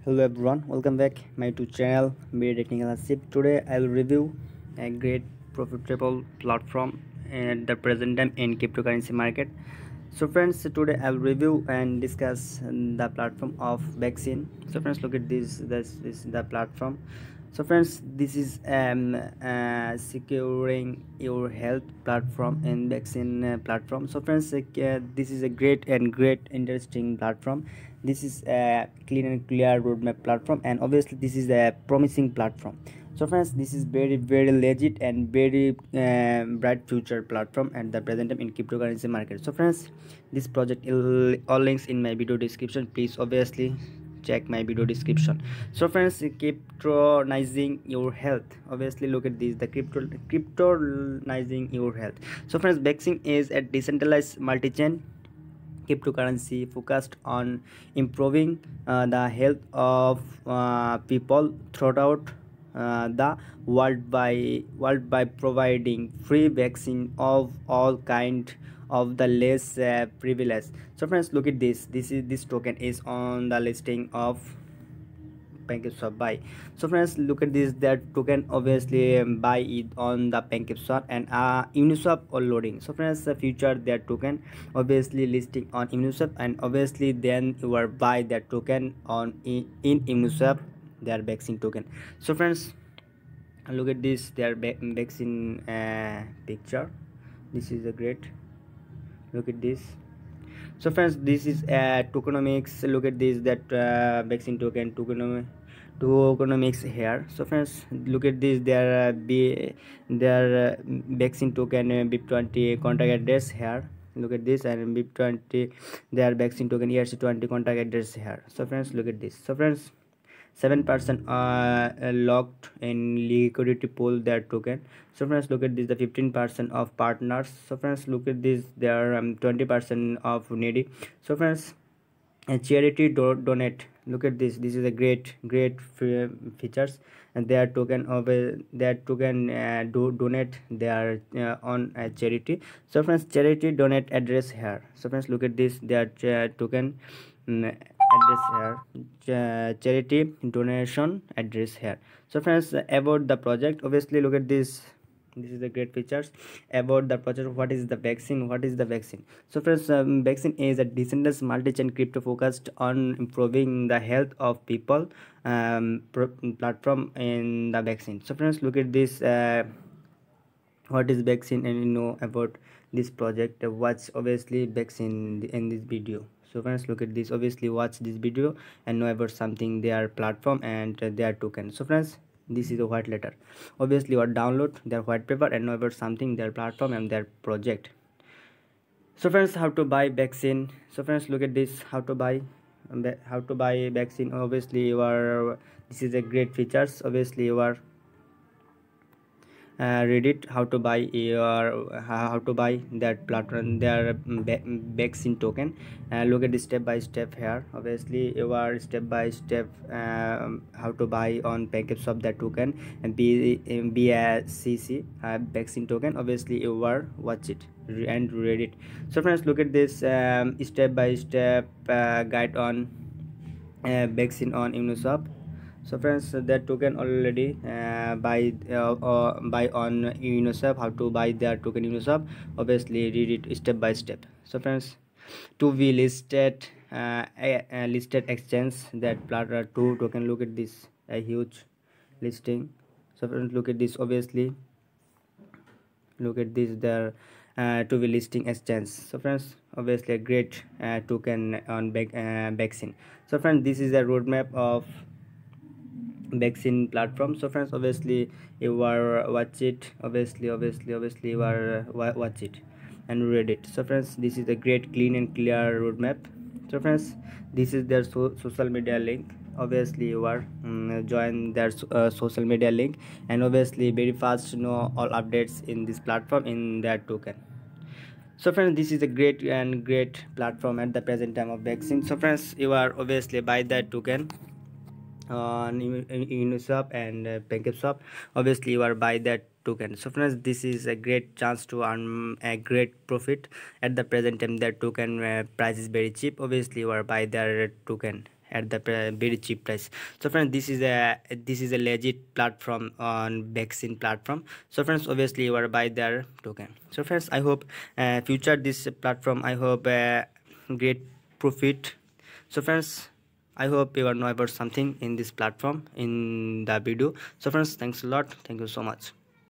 Hello everyone, welcome back my YouTube channel Be Technical Asif. Today I'll review a great profitable platform at the present time in cryptocurrency market. So friends, today I'll review and discuss the platform of Vaccine. So friends, look at this is the platform. So friends, this is securing your health platform in Vaccine platform. So friends, this is a great interesting platform. This is a clean and clear roadmap platform, and obviously this is a promising platform. So friends, this is very legit and very bright future platform at the present time in cryptocurrency market. So friends, this project all links in my video description. Please obviously check my video description. So friends, cryptonizing your health. Obviously look at this, the cryptonizing your health. So friends, Vaccine is a decentralized multi-chain cryptocurrency focused on improving the health of people throughout the world by providing free vaccine of all kind of the less privileged. So friends, look at this token is on the listing of PancakeSwap buy. So friends, look at this, that token obviously buy it on the PancakeSwap and Uniswap or loading. So friends, the future that token obviously listing on Uniswap, and obviously then you are buy that token on in Uniswap, their vaccine token. So friends, look at this, their vaccine picture. This is a great, look at this. So friends, this is tokenomics. Look at this, that vaccine token tokenomics here. So friends, look at this, their vaccine token BIP20 contact address here. Look at this, and BIP20 their vaccine token ERC20 contact address here. So friends, look at this. So friends, 7% are locked in liquidity pool their token. So friends, look at this, the 15% of partners. So friends, look at this, there are 20% of needy. So friends, a charity donate. Look at this is a great features, and their token of their token donate their on a charity. So friends, charity donate address here. So friends, look at this, their token address here, charity donation address here. So friends, about the project, obviously look at this is the great features about the project. What is the Vaccine? So friends, Vaccine is a decentralized multi-chain crypto focused on improving the health of people platform in the Vaccine. So friends, look at this, what is Vaccine, and you know about this project, watch obviously Vaccine in this video. So friends, look at this, obviously watch this video and know about something their platform and their token. So friends, this is a white letter, obviously or download their white paper and know about something their platform and their project. So friends, how to buy Vaccine? So friends, look at this, how to buy Vaccine. Obviously you are, this is a great features. Obviously you are read it, how to buy that platform, their Vaccine token. Look at the step by step here. Obviously you are step by step how to buy on PancakeSwap that token and BSCC Vaccine token. Obviously you are watch it and read it. So friends, look at this step by step guide on Vaccine on Uniswap. So friends, that token already buy on Uniswap. How to buy that token Uniswap? Obviously read it step by step. So friends, to be listed listed exchange that Plata 2 token. Look at this, a huge listing. So friends, look at this, obviously look at this, there to be listing exchange. So friends, obviously a great token on Vaccine. So friends, this is a roadmap of Vaccine platform. So friends, obviously you are watch it, obviously you are watch it and read it. So friends, this is a great clean and clear roadmap. So friends, this is their social media link. Obviously you are join their social media link, and obviously very fast know all updates in this platform in their token. So friends, this is a great platform at the present time of Vaccine. So friends, you are obviously buy that token on Uniswap and PancakeSwap. Obviously you are buy that token. So friends, this is a great chance to earn a great profit at the present time. That token price is very cheap. Obviously you are buy their token at the very cheap price. So friends, this is a legit platform on vaccine platform. So friends, obviously you are buy their token. So friends, I hope future this platform, I hope great profit. So friends, I hope you are know about something in this platform in the video. So friends, thanks a lot, thank you so much.